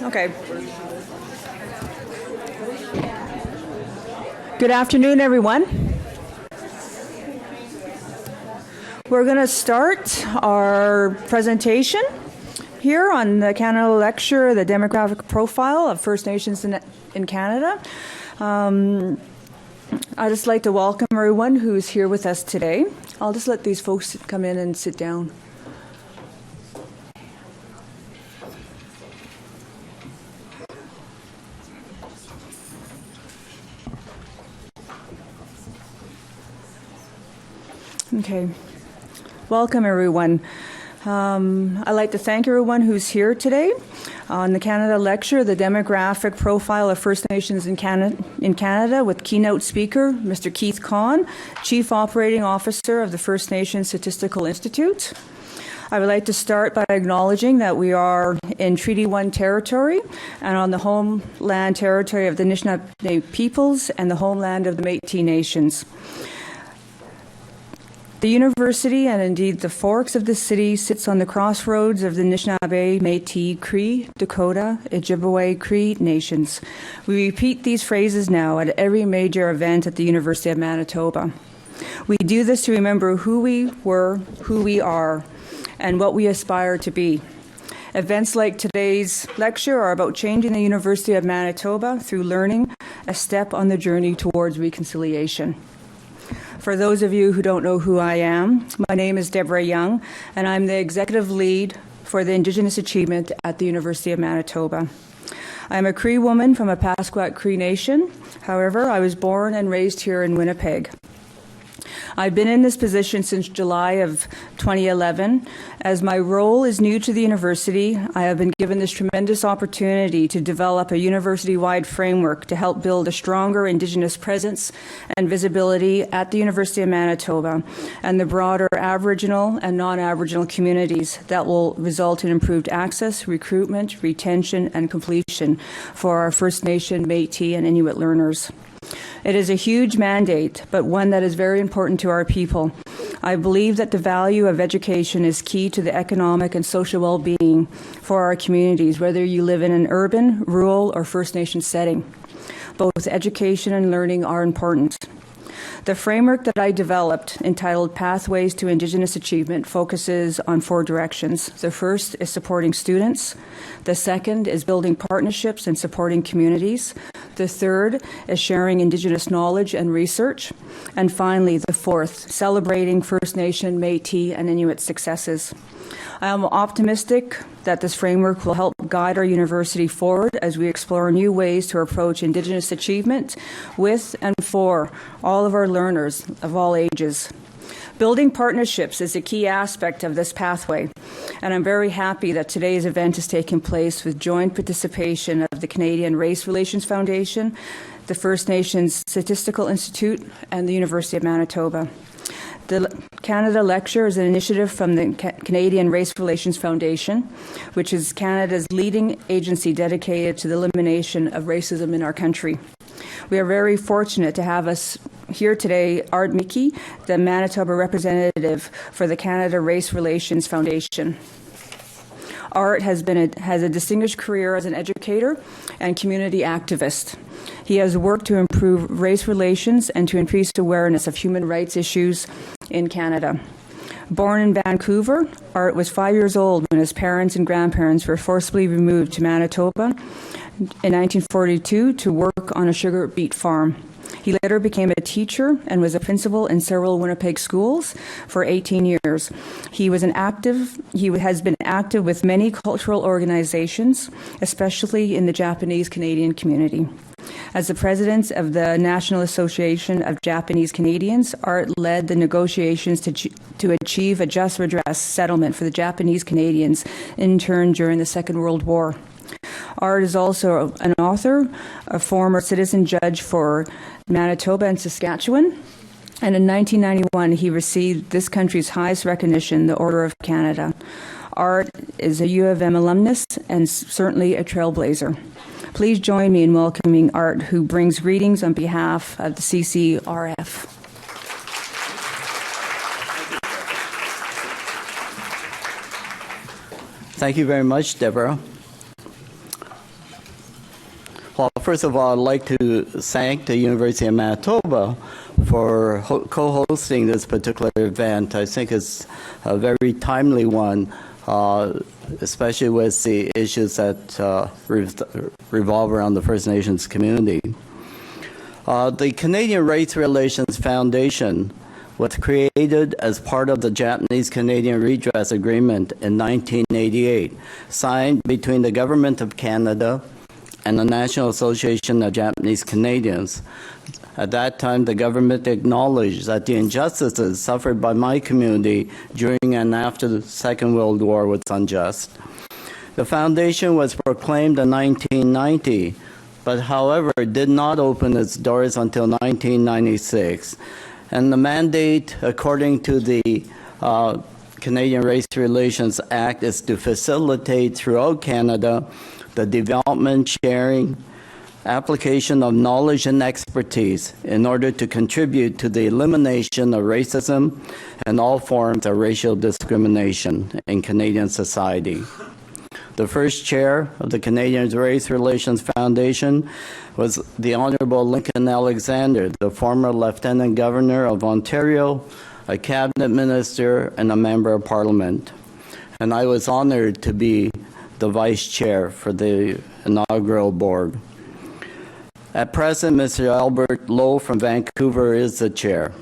Okay. Good afternoon, everyone. We're going to start our presentation here on the Canada Lecture, the demographic profile of First Nations in Canada. I'd just like to welcome everyone who's here with us today. I'll just let these folks come in and sit down. Okay. Welcome, everyone. I'd like to thank everyone who's here today on the Canada Lecture, the demographic profile of First Nations in Canada with keynote speaker, Mr. Keith Conn, Chief Operating Officer of the First Nations Statistical Institute. I would like to start by acknowledging that we are in Treaty 1 territory and on the homeland territory of the Anishinaabe peoples and the homeland of the Métis Nations. The university, and indeed the forks of the city, sits on the crossroads of the Anishinaabe, Métis, Cree, Dakota, Ojibwe, Cree nations. We repeat these phrases now at every major event at the University of Manitoba. We do this to remember who we were, who we are, and what we aspire to be. Events like today's lecture are about changing the University of Manitoba through learning, a step on the journey towards reconciliation. For those of you who don't know who I am, my name is Deborah Young, and I'm the Executive Lead for the Indigenous Achievement at the University of Manitoba. I'm a Cree woman from a Pasquat Cree Nation. However, I was born and raised here in Winnipeg. I've been in this position since July of 2011. As my role is new to the university, I have been given this tremendous opportunity to develop a university-wide framework to help build a stronger Indigenous presence and visibility at the University of Manitoba and the broader Aboriginal and non-Aboriginal communities that will result in improved access, recruitment, retention, and completion for our First Nation, Métis, and Inuit learners. It is a huge mandate, but one that is very important to our people. I believe that the value of education is key to the economic and social well-being for our communities, whether you live in an urban, rural, or First Nation setting. Both education and learning are important. The framework that I developed, entitled Pathways to Indigenous Achievement, focuses on 4 directions. The first is supporting students. The second is building partnerships and supporting communities. The third is sharing Indigenous knowledge and research. And finally, the fourth, celebrating First Nation, Métis, and Inuit successes. I am optimistic that this framework will help guide our university forward as we explore new ways to approach Indigenous achievement with and for all of our learners of all ages. Building partnerships is a key aspect of this pathway, and I'm very happy that today's event is taking place with joint participation of the Canadian Race Relations Foundation, the First Nations Statistical Institute, and the University of Manitoba. The Canada Lecture is an initiative from the Canadian Race Relations Foundation, which is Canada's leading agency dedicated to the elimination of racism in our country. We are very fortunate to have us here today, Art Mickey, the Manitoba representative for the Canada Race Relations Foundation. Art has a distinguished career as an educator and community activist. He has worked to improve race relations and to increase awareness of human rights issues in Canada. Born in Vancouver, Art was 5 years old when his parents and grandparents were forcibly removed to Manitoba in 1942 to work on a sugar beet farm. He later became a teacher and was a principal in several Winnipeg schools for 18 years. He has been active with many cultural organizations, especially in the Japanese Canadian community. As the president of the National Association of Japanese Canadians, Art led the negotiations to achieve a just redress settlement for the Japanese Canadians interned during the Second World War. Art is also an author, a former citizen judge for Manitoba and Saskatchewan, and in 1991 he received this country's highest recognition, the Order of Canada. Art is a U of M alumnus and certainly a trailblazer. Please join me in welcoming Art, who brings greetings on behalf of the CCRF. Thank you very much, Deborah. first of all, I'd like to thank the University of Manitoba for co-hosting this particular event. I think it's a very timely one, especially with the issues that revolve around the First Nations community. The Canadian Race Relations Foundation was created as part of the Japanese-Canadian Redress Agreement in 1988, signed between the Government of Canada and the National Association of Japanese Canadians. At that time, the government acknowledged that the injustices suffered by my community during and after the Second World War was unjust. The foundation was proclaimed in 1990, but however, did not open its doors until 1996. And the mandate, according to the Canadian Race Relations Act, is to facilitate throughout Canada the development, sharing, application of knowledge and expertise in order to contribute to the elimination of racism and all forms of racial discrimination in Canadian society. The first chair of the Canadian Race Relations Foundation was the Honourable Lincoln Alexander, the former Lieutenant Governor of Ontario, a cabinet minister, and a member of Parliament. And I was honoured to be the vice chair for the inaugural board. At present, Mr. Albert Lowe from Vancouver is the chair.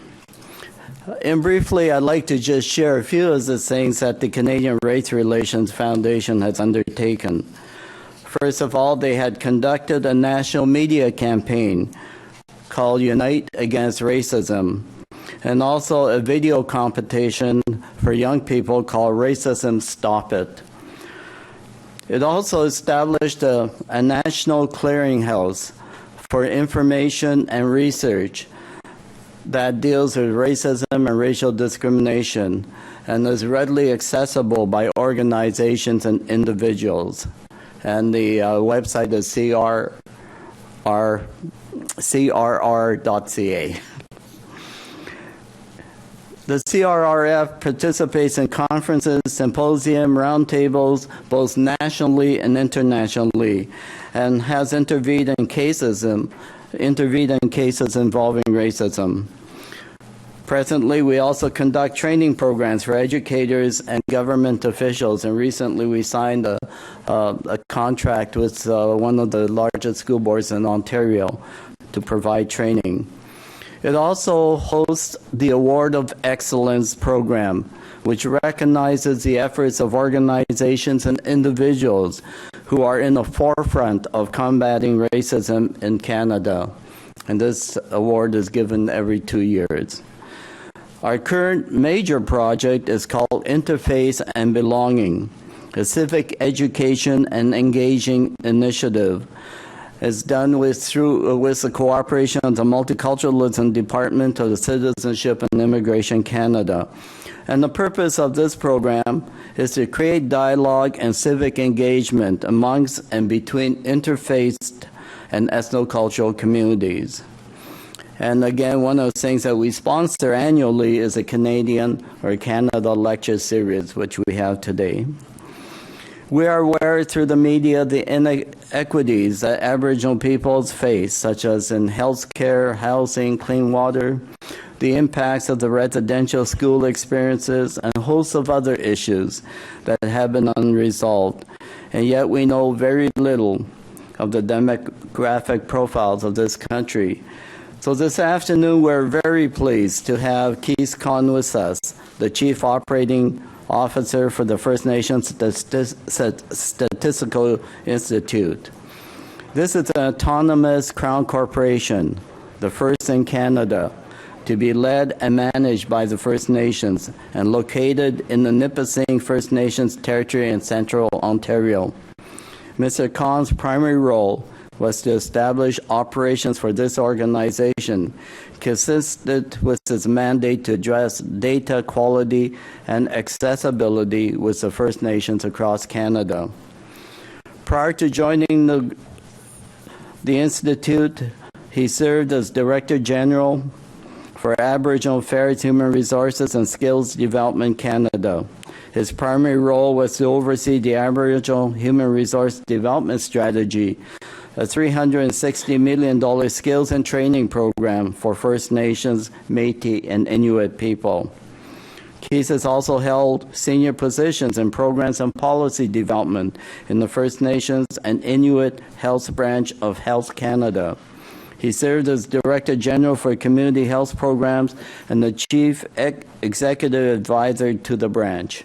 And briefly, I'd like to just share a few of the things that the Canadian Race Relations Foundation has undertaken. First of all, they had conducted a national media campaign called Unite Against Racism, and also a video competition for young people called Racism Stop It. It also established a national clearinghouse for information and research that deals with racism and racial discrimination and is readily accessible by organizations and individuals. And the website is crrr.ca. The CRRF participates in conferences, symposium, roundtables, both nationally and internationally, and has intervened in cases involving racism. Presently, we also conduct training programs for educators and government officials, and recently we signed a contract with one of the largest school boards in Ontario to provide training. It also hosts the Award of Excellence program, which recognizes the efforts of organizations and individuals who are in the forefront of combating racism in Canada. And this award is given every 2 years. Our current major project is called Interface and Belonging, a civic education and engaging initiative. It's done with the cooperation of the Multiculturalism Department of the Citizenship and Immigration Canada. And the purpose of this program is to create dialogue and civic engagement amongst and between interfaith and ethnocultural communities. And again, one of the things that we sponsor annually is a Canadian or Canada lecture series, which we have today. We are aware through the media the inequities that Aboriginal peoples face, such as in health care, housing, clean water, the impacts of the residential school experiences, and a host of other issues that have been unresolved. And yet we know very little of the demographic profiles of this country. So this afternoon, we're very pleased to have Keith Conn with us, the Chief Operating Officer for the First Nations Statistical Institute. This is an autonomous Crown corporation, the first in Canada, to be led and managed by the First Nations and located in the Nipissing First Nations Territory in Central Ontario. Mr. Conn's primary role was to establish operations for this organization, consistent with its mandate to address data quality and accessibility with the First Nations across Canada. Prior to joining the Institute, he served as Director General for Aboriginal Affairs, Human Resources and Skills Development Canada. His primary role was to oversee the Aboriginal Human Resource Development Strategy a $360 million skills and training program for First Nations, Métis, and Inuit people. Keith has also held senior positions in programs and policy development in the First Nations and Inuit Health Branch of Health Canada. He served as Director General for Community Health Programs and the Chief Executive Advisor to the branch.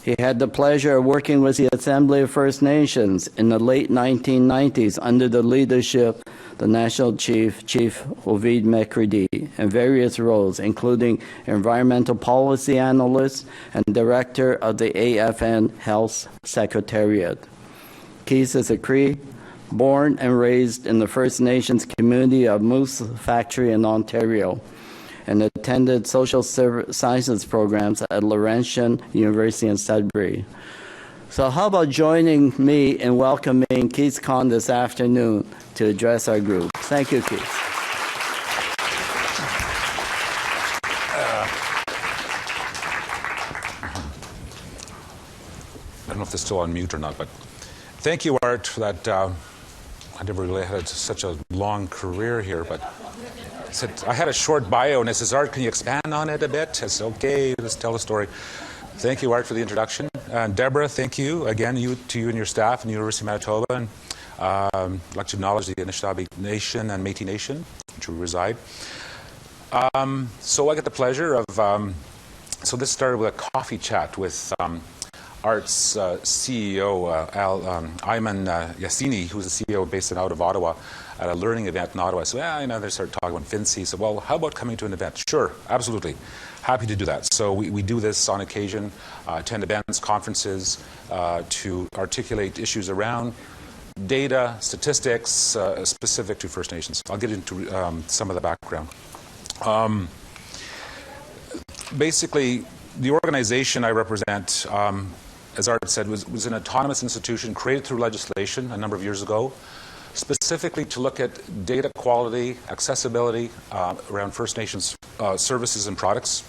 He had the pleasure of working with the Assembly of First Nations in the late 1990s under the leadership of the National Chief Ovid McCready, in various roles, including Environmental Policy Analyst and Director of the AFN Health Secretariat. Keith is a Cree, born and raised in the First Nations community of Moose Factory in Ontario, and attended social sciences programs at Laurentian University in Sudbury. So how about joining me in welcoming Keith Conn this afternoon to address our group. Thank you, Keith. I don't know if this is still on mute or not, but thank you, Art, for that. I never really had such a long career here, but I had a short bio, and it says, Art, can you expand on it a bit? I said, okay, let's tell the story. Thank you, Art, for the introduction. And Deborah, thank you again, to you and your staff in the University of Manitoba. And I'd like to acknowledge the Anishinaabe Nation and Métis Nation, which we reside. So I get the pleasure of, so this started with a coffee chat with Art's CEO, Ayman Yassini, who's the CEO based out of Ottawa, at a learning event in Ottawa. So, they started talking about FNSI. So, well, how about coming to an event? Sure, absolutely. Happy to do that. So we do this on occasion, attend events, conferences, to articulate issues around data, statistics, specific to First Nations. I'll get into some of the background. Basically, the organization I represent, as Art said, was an autonomous institution created through legislation a number of years ago, specifically to look at data quality, accessibility around First Nations services and products.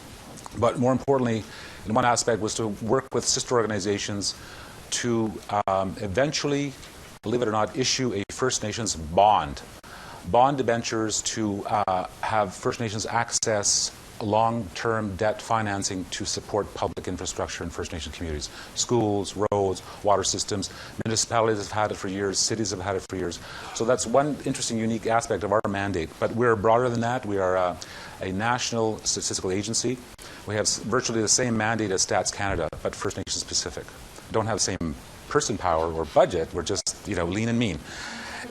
But more importantly, in one aspect, was to work with sister organizations to eventually, believe it or not, issue a First Nations bond debentures to have First Nations access long-term debt financing to support public infrastructure in First Nation communities. Schools, roads, water systems. Municipalities have had it for years. Cities have had it for years. So that's one interesting, unique aspect of our mandate. But we're broader than that. We are a national statistical agency. We have virtually the same mandate as Stats Canada, but First Nation specific. We don't have the same person power or budget. We're just, lean and mean.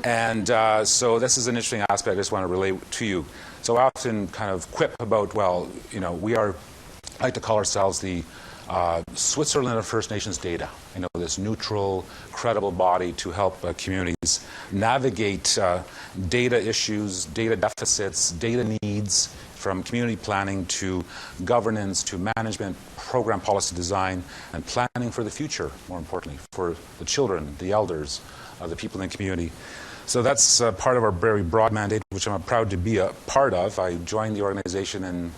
And so this is an interesting aspect I just want to relate to you. So I often kind of quip about, we are, I like to call ourselves the Switzerland of First Nations data. This neutral, credible body to help communities navigate data issues, data deficits, data needs, from community planning to governance to management, program policy design, and planning for the future, more importantly, for the children, the elders, the people in the community. So that's part of our very broad mandate, which I'm proud to be a part of. I joined the organization in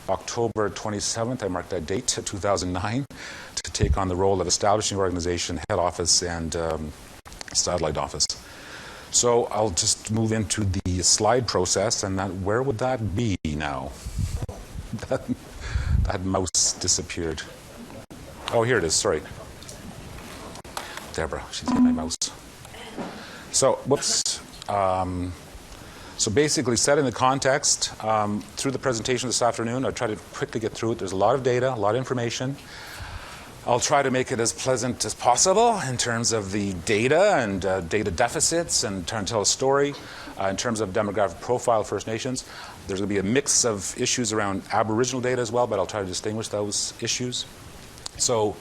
October 27th, I marked that date, 2009, to take on the role of establishing the organization, head office, and satellite office. So I'll just move into the slide process, and where would that be now? That mouse disappeared. Oh, here it is, sorry. Deborah, she's got my mouse. So, whoops. So basically, setting the context, through the presentation this afternoon, I'll try to quickly get through it. There's a lot of data, a lot of information. I'll try to make it as pleasant as possible in terms of the data and data deficits, and try and tell a story in terms of demographic profile of First Nations. There's going to be a mix of issues around Aboriginal data as well, but I'll try to distinguish those issues. So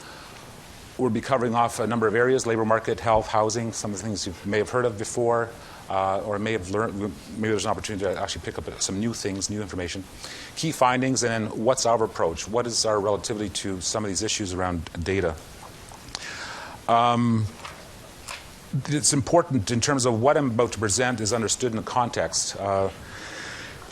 we'll be covering off a number of areas: labor market, health, housing, some of the things you may have heard of before, or may have learned. Maybe there's an opportunity to actually pick up some new things, new information. Key findings, and then what's our approach? What is our relativity to some of these issues around data? It's important in terms of what I'm about to present is understood in the context.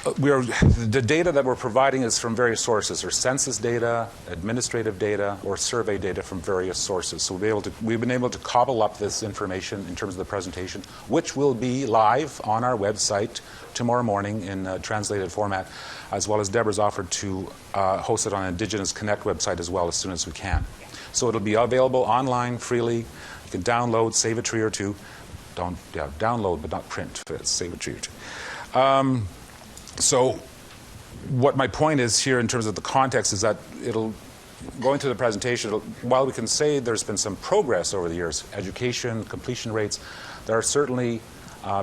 the data that we're providing is from various sources. There's census data, administrative data, or survey data from various sources. So we've been able to cobble up this information in terms of the presentation, which will be live on our website tomorrow morning in translated format, as well as Deborah's offered to host it on Indigenous Connect website as well as soon as we can. So it'll be available online freely. You can download, save a tree or two. Download, but not print. Save a tree or two. So what my point is here in terms of the context is that going through the presentation, while we can say there's been some progress over the years, education, completion rates, there are certainly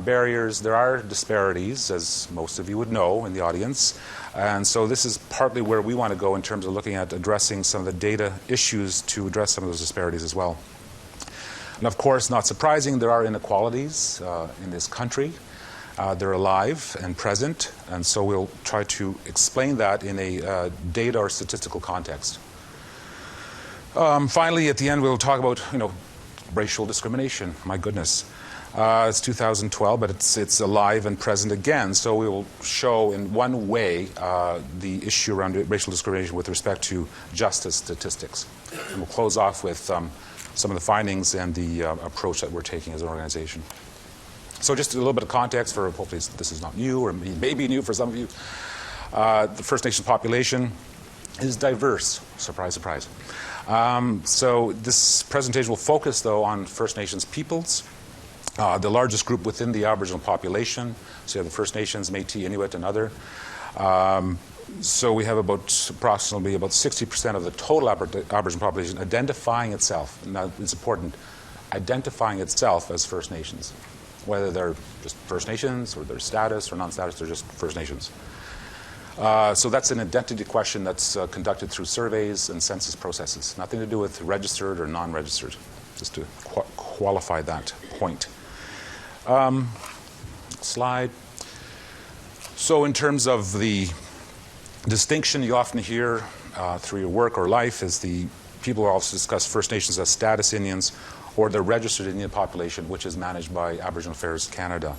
barriers, there are disparities, as most of you would know in the audience. And so this is partly where we want to go in terms of looking at addressing some of the data issues to address some of those disparities as well. And of course, not surprising, there are inequalities in this country. They're alive and present, and so we'll try to explain that in a data or statistical context. Finally, at the end, we'll talk about racial discrimination. My goodness, it's 2012, but it's alive and present again. So we will show in one way the issue around racial discrimination with respect to justice statistics, and we'll close off with some of the findings and the approach that we're taking as an organization. So just a little bit of context for, hopefully this is not new, or maybe new for some of you. The First Nations population is diverse. Surprise, surprise. So this presentation will focus, though, on First Nations peoples, the largest group within the Aboriginal population. So you have the First Nations, Métis, Inuit, and other. So we have approximately about 60% of the total Aboriginal population identifying itself, and now it's important, identifying itself as First Nations. Whether they're just First Nations or their status or non-status, they're just First Nations. So that's an identity question that's conducted through surveys and census processes. Nothing to do with registered or non-registered, just to qualify that point. Slide. So in terms of the distinction you often hear through your work or life is the people who also discuss First Nations as status Indians, or the registered Indian population, which is managed by Aboriginal Affairs Canada.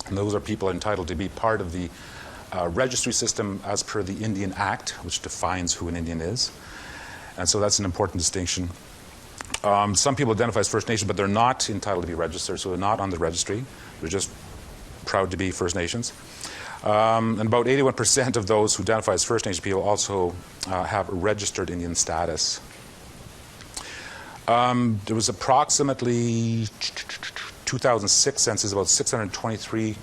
And those are people entitled to be part of the registry system as per the Indian Act, which defines who an Indian is. And so that's an important distinction. Some people identify as First Nation, but they're not entitled to be registered, so they're not on the registry. They're just proud to be First Nations. And about 81% of those who identify as First Nation people also have registered Indian status. There was approximately 2006 census, about 623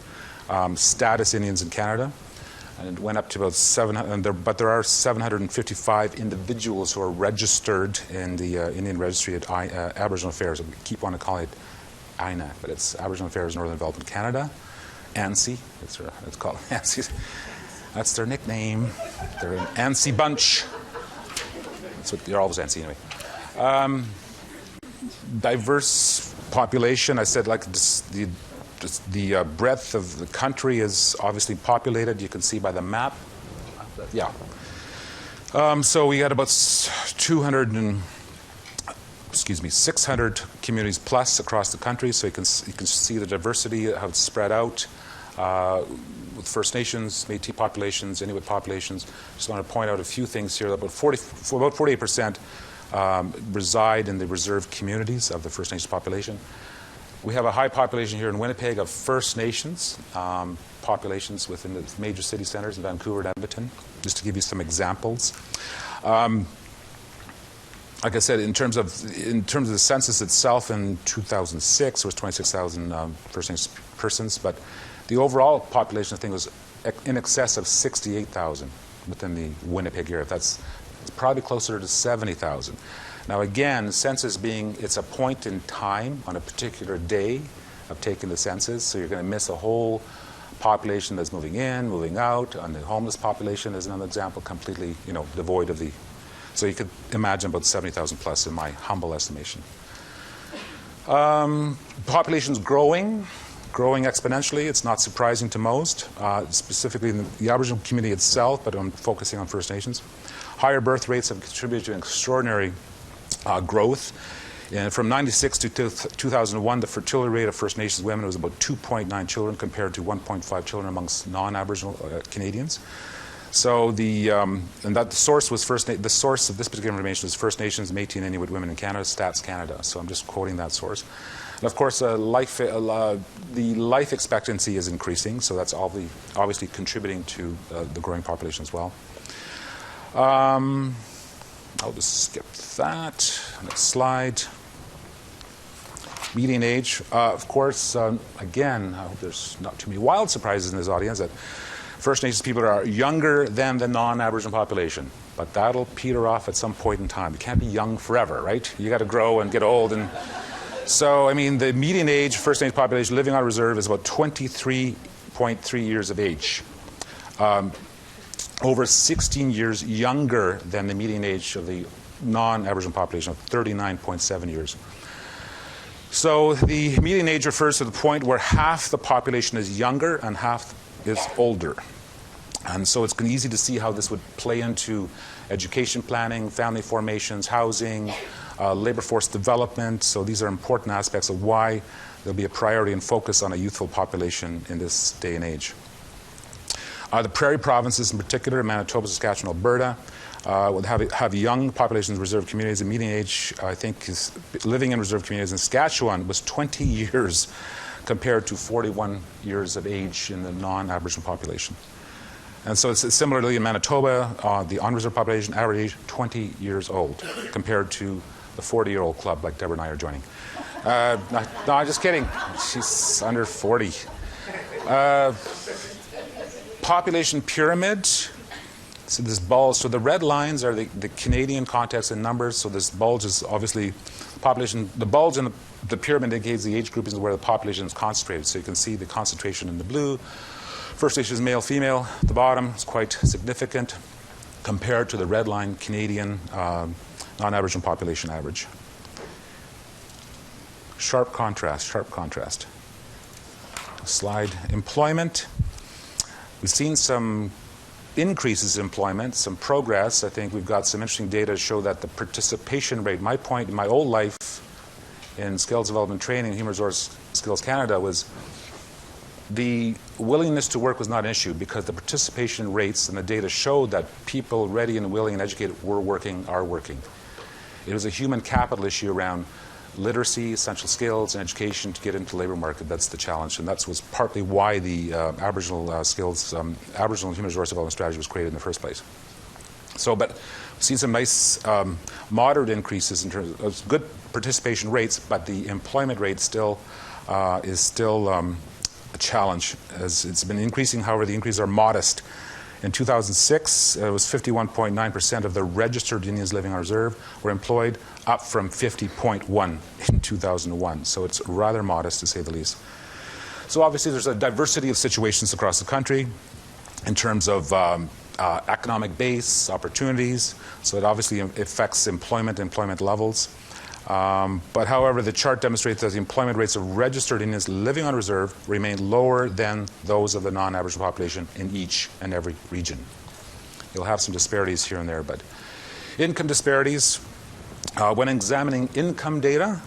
status Indians in Canada, and it went up to about 700. But there are 755 individuals who are registered in the Indian Registry at Aboriginal Affairs. We keep wanting to call it INAC, but it's Aboriginal Affairs Northern Development Canada, ANSI. It's called ANSI. That's their nickname. They're an ANSI bunch. That's what they're always ANSI anyway. Diverse population. I said, like, the breadth of the country is obviously populated. You can see by the map. Yeah. So we got about 600 communities plus across the country. So you can see the diversity, how it's spread out with First Nations, Métis populations, Inuit populations. Just want to point out a few things here. About 48% reside in the reserved communities of the First Nations population. We have a high population here in Winnipeg of First Nations populations within the major city centers in Vancouver and Edmonton, just to give you some examples. Like I said, in terms of the census itself in 2006, there was 26,000 First Nations persons, but the overall population, I think, was in excess of 68,000 within the Winnipeg area. It's probably closer to 70,000. Now again, census being, it's a point in time on a particular day of taking the census, so you're going to miss a whole population that's moving in, moving out. On the homeless population is another example, completely, devoid of the. So you could imagine about 70,000 plus in my humble estimation. Population's growing exponentially. It's not surprising to most, specifically in the Aboriginal community itself, but I'm focusing on First Nations. Higher birth rates have contributed to an extraordinary growth And from 96 to 2001, the fertility rate of First Nations women was about 2.9 children compared to 1.5 children amongst non-Aboriginal Canadians. So the source was the source of this particular information was First Nations, Métis, and Inuit Women in Canada, Stats Canada. So I'm just quoting that source. And of course, the life expectancy is increasing, so that's obviously contributing to the growing population as well. I'll just skip that. Next slide. Median age, of course, again, I hope there's not too many wild surprises in this audience that First Nations people are younger than the non-Aboriginal population, but that'll peter off at some point in time. You can't be young forever, right? You got to grow and get old. And so, I mean, the median age First Nations population living on reserve is about 23.3 years of age. Over 16 years younger than the median age of the non-Aboriginal population of 39.7 years. So the median age refers to the point where half the population is younger and half is older. And so it's easy to see how this would play into education planning, family formations, housing, labor force development. So these are important aspects of why there'll be a priority and focus on a youthful population in this day and age. The prairie provinces in particular, Manitoba, Saskatchewan, Alberta, would have young populations in reserve communities. The median age, I think, is living in reserve communities in Saskatchewan was 20 years compared to 41 years of age in the non-Aboriginal population. And so it's similarly in Manitoba, the unreserved population average age 20 years old compared to the 40-year-old club like Deborah and I are joining. No, I'm just kidding. She's under 40. Population pyramid. So this bulge, so the red lines are the Canadian context in numbers. So this bulge is obviously population. The bulge in the pyramid indicates the age group is where the population is concentrated. So you can see the concentration in the blue. First Nations male, female. At the bottom is quite significant compared to the red line Canadian non-Aboriginal population average. Sharp contrast, sharp contrast. Slide. Employment. We've seen some increases in employment, some progress. I think we've got some interesting data to show that the participation rate, my point in my old life in skills development training, Human Resource Skills Canada, was the willingness to work was not an issue because the participation rates and the data showed that people ready and willing and educated were working, are working. It was a human capital issue around literacy, essential skills, and education to get into the labor market. That's the challenge, and that was partly why the Aboriginal skills, Aboriginal Human Resource Development Strategy was created in the first place. So, but we've seen some nice moderate increases in terms of good participation rates, but the employment rate still is still a challenge as it's been increasing. However, the increases are modest. In 2006, it was 51.9% of the registered Indians living on reserve were employed, up from 50.1 in 2001. So it's rather modest, to say the least. So obviously there's a diversity of situations across the country in terms of economic base, opportunities. So it obviously affects employment levels. But however, the chart demonstrates that the employment rates of registered Indians living on reserve remain lower than those of the non-Aboriginal population in each and every region. You'll have some disparities here and there, but income disparities. When examining income data,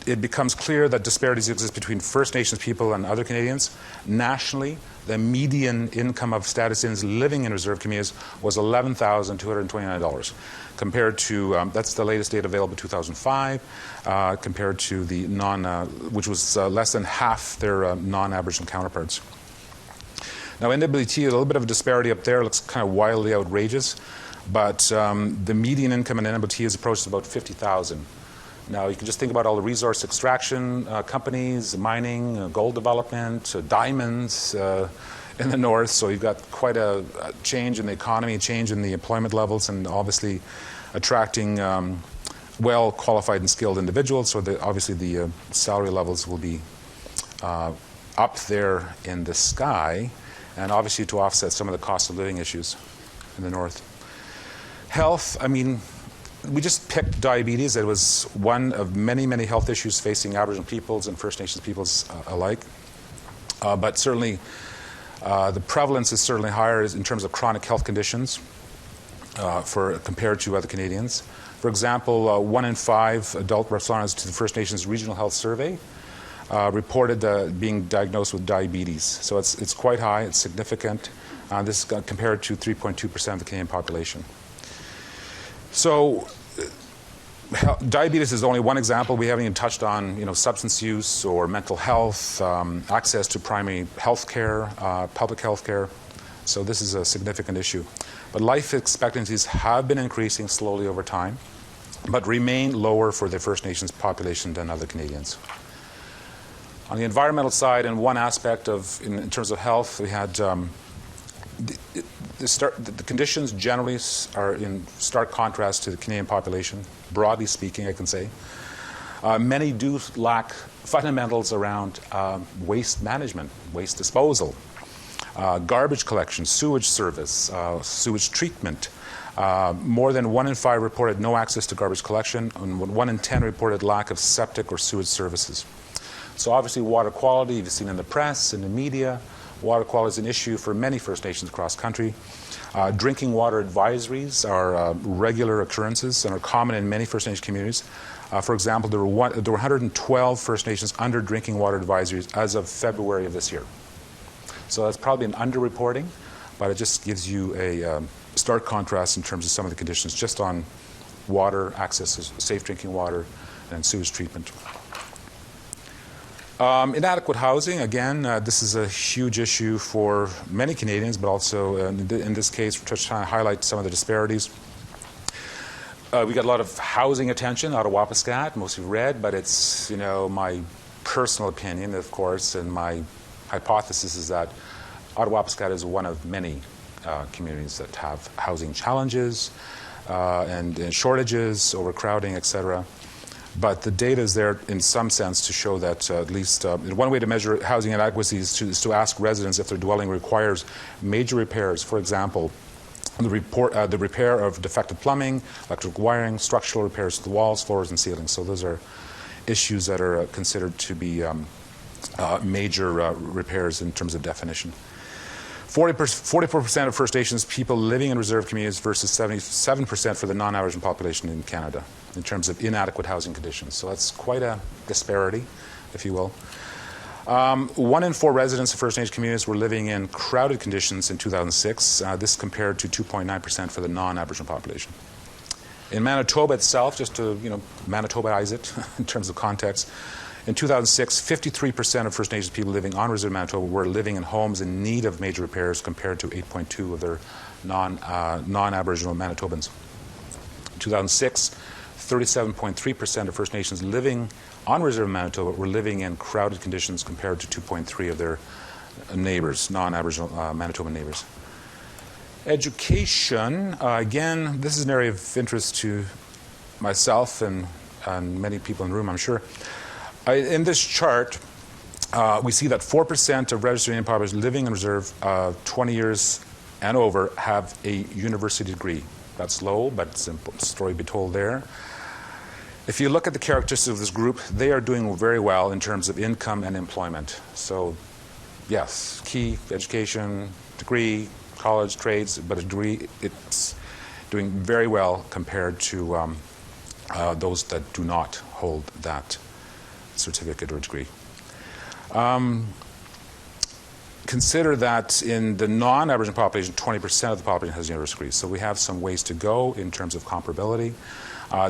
it becomes clear that disparities exist between First Nations people and other Canadians. Nationally, the median income of status Indians living in reserve communities was $11,229, compared to, that's the latest data available in 2005, compared to the which was less than half their non-Aboriginal counterparts. Now, NWT, a little bit of a disparity up there, looks kind of wildly outrageous, but the median income in NWT is approached about $50,000. Now, you can just think about all the resource extraction companies, mining, gold development, diamonds in the north. So you've got quite a change in the economy, change in the employment levels, and obviously attracting well-qualified and skilled individuals. So obviously the salary levels will be up there in the sky, and obviously to offset some of the cost of living issues in the north. Health, I mean, we just picked diabetes. It was one of many, many health issues facing Aboriginal peoples and First Nations peoples alike. But certainly, the prevalence is certainly higher in terms of chronic health conditions compared to other Canadians. For example, 1 in 5 adult respondents to the First Nations Regional Health Survey reported being diagnosed with diabetes. So it's quite high, it's significant. This is compared to 3.2% of the Canadian population. So diabetes is only one example. We haven't even touched on substance use or mental health, access to primary health care, public health care. So this is a significant issue. But life expectancies have been increasing slowly over time, but remain lower for the First Nations population than other Canadians. On the environmental side, and one aspect in terms of health, we had the conditions generally are in stark contrast to the Canadian population, broadly speaking, I can say. Many do lack fundamentals around waste management, waste disposal, garbage collection, sewage service, sewage treatment. More than 1 in 5 reported no access to garbage collection, and 1 in 10 reported lack of septic or sewage services. So obviously water quality, you've seen in the press, in the media, water quality is an issue for many First Nations across country. Drinking water advisories are regular occurrences and are common in many First Nations communities. For example, there were 112 First Nations under drinking water advisories as of February of this year. So that's probably an underreporting, but it just gives you a stark contrast in terms of some of the conditions just on water, access to safe drinking water, and sewage treatment. Inadequate housing, again, this is a huge issue for many Canadians, but also in this case, we're trying to highlight some of the disparities. We got a lot of housing attention out of Wapiskat, mostly red, but it's, my personal opinion, of course, and my hypothesis is that Wapiskat is one of many communities that have housing challenges and shortages, overcrowding, etc. But the data is there in some sense to show that at least one way to measure housing inadequacy is to ask residents if their dwelling requires major repairs. For example, the repair of defective plumbing, electrical wiring, structural repairs to the walls, floors, and ceilings. So those are issues that are considered to be major repairs in terms of definition. 44% of First Nations people living in reserve communities versus 77% for the non-Aboriginal population in Canada in terms of inadequate housing conditions. So that's quite a disparity, if you will. 1 in 4 residents of First Nations communities were living in crowded conditions in 2006. This compared to 2.9% for the non-Aboriginal population. In Manitoba itself, just to Manitobaize it in terms of context, in 2006, 53% of First Nations people living on reserve Manitoba were living in homes in need of major repairs compared to 8.2% of their non-Aboriginal Manitobans. In 2006, 37.3% of First Nations living on reserve Manitoba were living in crowded conditions compared to 2.3% of their neighbors, non-Aboriginal Manitoban neighbors. Education, again, this is an area of interest to myself and many people in the room, I'm sure. In this chart, we see that 4% of registered Indian population living in reserve 20 years and over have a university degree. That's low, but it's a story to be told there. If you look at the characteristics of this group, they are doing very well in terms of income and employment. So, yes, key, education, degree, college, trades, but a degree, it's doing very well compared to those that do not hold that certificate or degree. Consider that in the non-Aboriginal population, 20% of the population has university degrees. So we have some ways to go in terms of comparability.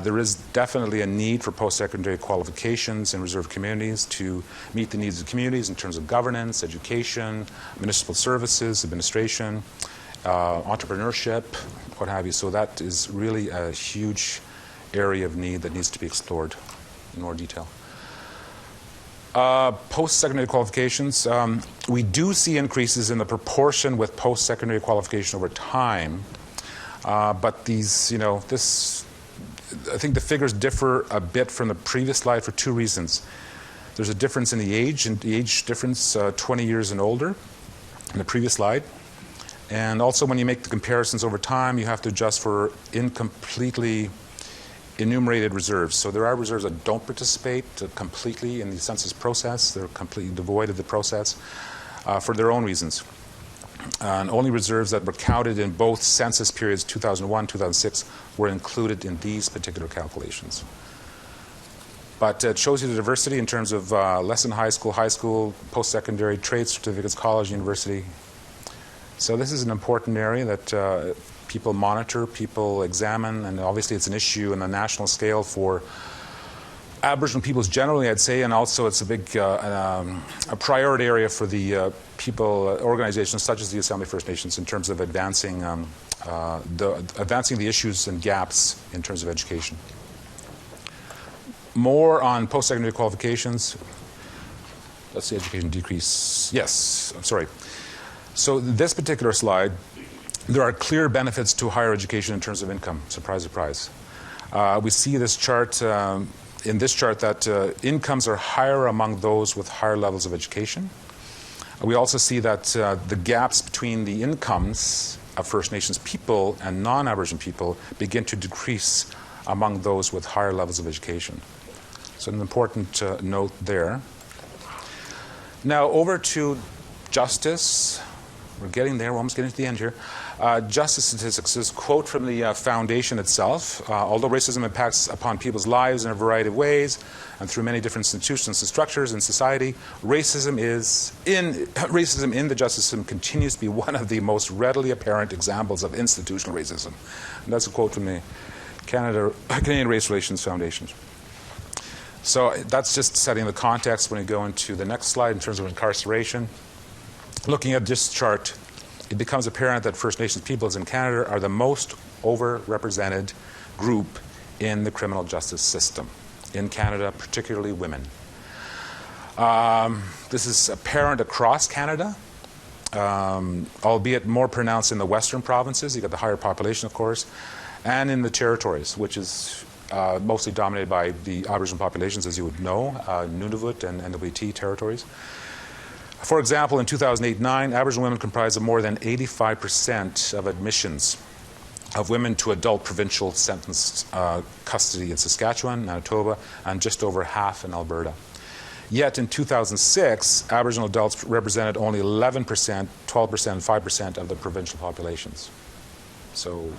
There is definitely a need for post-secondary qualifications in reserve communities to meet the needs of communities in terms of governance, education, municipal services, administration, entrepreneurship, what have you. So that is really a huge area of need that needs to be explored in more detail. Post-secondary qualifications, we do see increases in the proportion with post-secondary qualification over time, but these, I think the figures differ a bit from the previous slide for 2 reasons. There's a difference in the age difference, 20 years and older, in the previous slide. And also when you make the comparisons over time, you have to adjust for incompletely enumerated reserves. So there are reserves that don't participate completely in the census process. They're completely devoid of the process for their own reasons. and only reserves that were counted in both census periods 2001, 2006 were included in these particular calculations. But it shows you the diversity in terms of less than high school, post-secondary, trade certificates, college, university. So this is an important area that people monitor, people examine, and obviously it's an issue on a national scale for Aboriginal peoples generally, I'd say, and also it's a big a priority area for the organizations such as the Assembly First Nations in terms of advancing the issues and gaps in terms of education. More on post-secondary qualifications. Let's see, education decrease. Yes, I'm sorry. So this particular slide, there are clear benefits to higher education in terms of income. Surprise, surprise. We see this chart, in this chart, that incomes are higher among those with higher levels of education. We also see that the gaps between the incomes of First Nations people and non-Aboriginal people begin to decrease among those with higher levels of education. So an important note there. Now over to justice. We're getting there. We're almost getting to the end here. Justice statistics. This quote from the foundation itself. Although racism impacts upon people's lives in a variety of ways and through many different institutions and structures in society, racism in the justice system continues to be one of the most readily apparent examples of institutional racism. And that's a quote from the Canadian Race Relations Foundation. So that's just setting the context when we go into the next slide in terms of incarceration. Looking at this chart, it becomes apparent that First Nations peoples in Canada are the most overrepresented group in the criminal justice system. In Canada, particularly women. This is apparent across Canada, albeit more pronounced in the western provinces. You've got the higher population, of course, and in the territories, which is mostly dominated by the Aboriginal populations, as you would know, Nunavut and NWT territories. For example, in 2008-9, Aboriginal women comprised of more than 85% of admissions of women to adult provincial sentenced custody in Saskatchewan, Manitoba, and just over half in Alberta. Yet in 2006, Aboriginal adults represented only 11%, 12%, and 5% of the provincial populations. So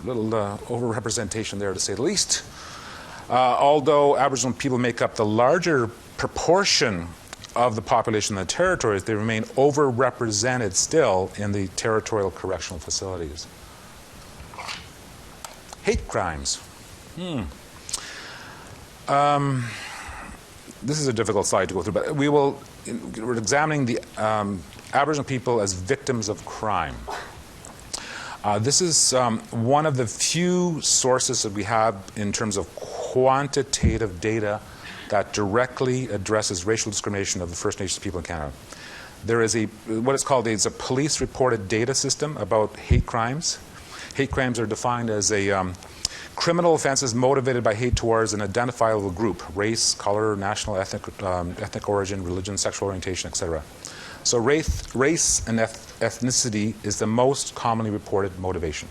a little overrepresentation there, to say the least. Although Aboriginal people make up the larger proportion of the population in the territories, they remain overrepresented still in the territorial correctional facilities. Hate crimes. This is a difficult slide to go through, but we're examining the Aboriginal people as victims of crime. This is one of the few sources that we have in terms of quantitative data that directly addresses racial discrimination of the First Nations people in Canada. There is what is called a police-reported data system about hate crimes. Hate crimes are defined as criminal offenses motivated by hate towards an identifiable group: race, color, national, ethnic origin, religion, sexual orientation, etc. So race and ethnicity is the most commonly reported motivation.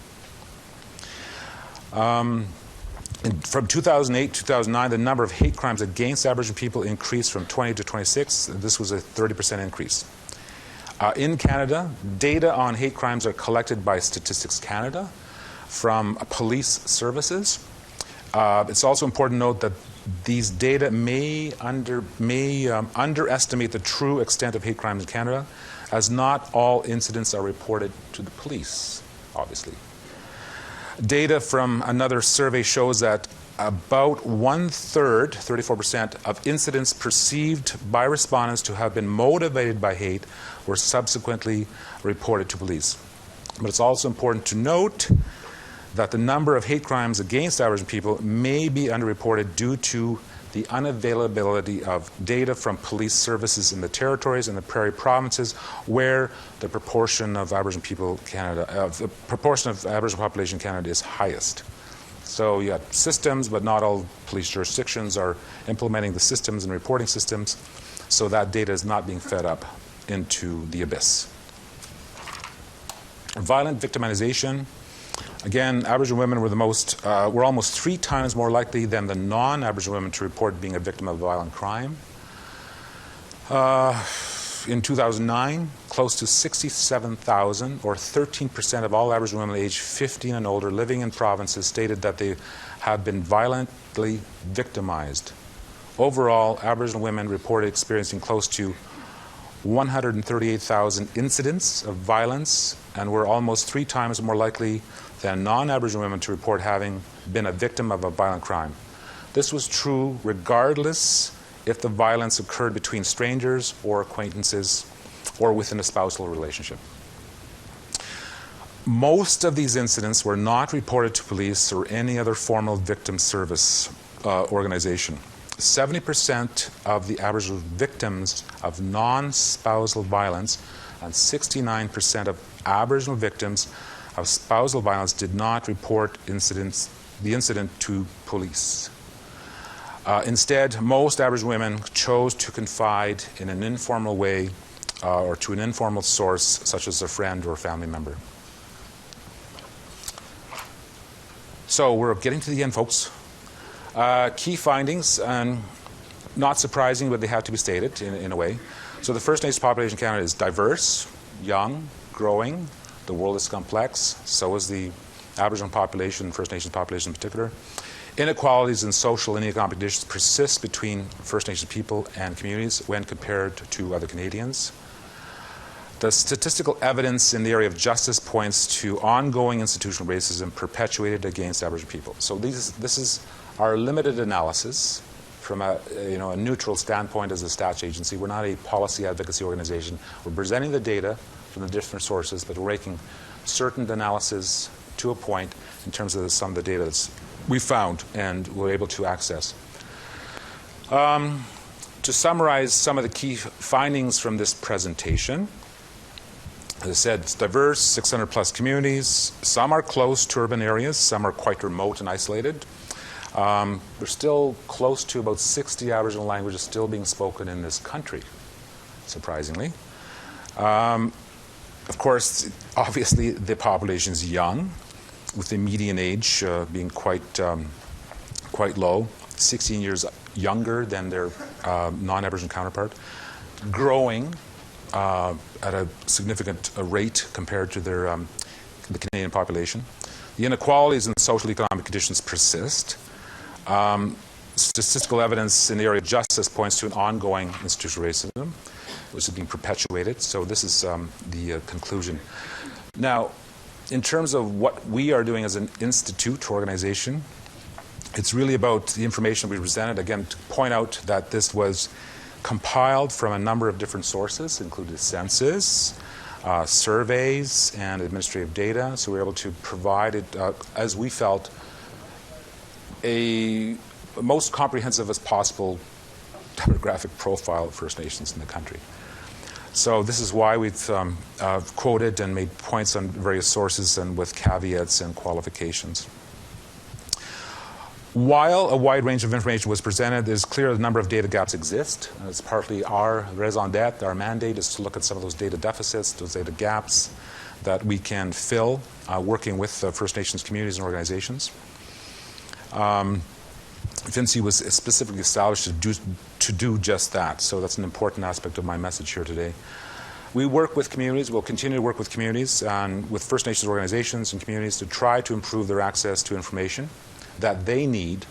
From 2008 to 2009, the number of hate crimes against Aboriginal people increased from 20 to 26. This was a 30% increase. In Canada, data on hate crimes are collected by Statistics Canada from police services. It's also important to note that these data may underestimate the true extent of hate crimes in Canada, as not all incidents are reported to the police, obviously. Data from another survey shows that about 1/3, 34%, of incidents perceived by respondents to have been motivated by hate were subsequently reported to police. But it's also important to note that the number of hate crimes against Aboriginal people may be underreported due to the unavailability of data from police services in the territories and the prairie provinces, where the proportion of Aboriginal people the proportion of Aboriginal population in Canada is highest. So you got systems, but not all police jurisdictions are implementing the systems and reporting systems, so that data is not being fed up into the abyss. Violent victimization. Again, Aboriginal women were almost 3 times more likely than the non-Aboriginal women to report being a victim of violent crime. in 2009, close to 67,000, or 13% of all Aboriginal women aged 15 and older living in provinces stated that they have been violently victimized. Overall, Aboriginal women reported experiencing close to 138,000 incidents of violence and were almost 3 times more likely than non-Aboriginal women to report having been a victim of a violent crime. This was true regardless if the violence occurred between strangers or acquaintances or within a spousal relationship. Most of these incidents were not reported to police or any other formal victim service organization. 70% of the Aboriginal victims of non-spousal violence and 69% of Aboriginal victims of spousal violence did not report the incident to police. Instead, most Aboriginal women chose to confide in an informal way or to an informal source, such as a friend or family member. So we're getting to the end, folks. Key findings, and not surprising, but they have to be stated in a way. So the First Nations population in Canada is diverse, young, growing. The world is complex. So is the Aboriginal population, First Nations population in particular. Inequalities in social and economic conditions persist between First Nations people and communities when compared to other Canadians. The statistical evidence in the area of justice points to ongoing institutional racism perpetuated against Aboriginal people. So this is our limited analysis from a neutral standpoint as a stats agency. We're not a policy advocacy organization. We're presenting the data from the different sources, but we're making certain analysis to a point in terms of some of the data that's we found and were able to access. To summarize some of the key findings from this presentation, as I said, it's diverse, 600 plus communities. Some are close to urban areas, some are quite remote and isolated. There's still close to about 60 Aboriginal languages still being spoken in this country, surprisingly. Of course, obviously the population is young, with the median age being quite low, 16 years younger than their non-Aboriginal counterpart, growing at a significant rate compared to the Canadian population. The inequalities in social economic conditions persist. Statistical evidence in the area of justice points to an ongoing institutional racism, which is being perpetuated. So this is the conclusion. Now, in terms of what we are doing as an institute organization, it's really about the information we presented. Again, to point out that this was compiled from a number of different sources, including census, surveys, and administrative data. So we were able to provide it, as we felt, a most comprehensive as possible demographic profile of First Nations in the country. So this is why we've quoted and made points on various sources and with caveats and qualifications. While a wide range of information was presented, it is clear a number of data gaps exist. And it's partly our raison d'etre, our mandate is to look at some of those data deficits, those data gaps that we can fill working with First Nations communities and organizations. FNSI was specifically established to do just that, so that's an important aspect of my message here today. We work with communities, we'll continue to work with communities and with First Nations organizations and communities to try to improve their access to information that they need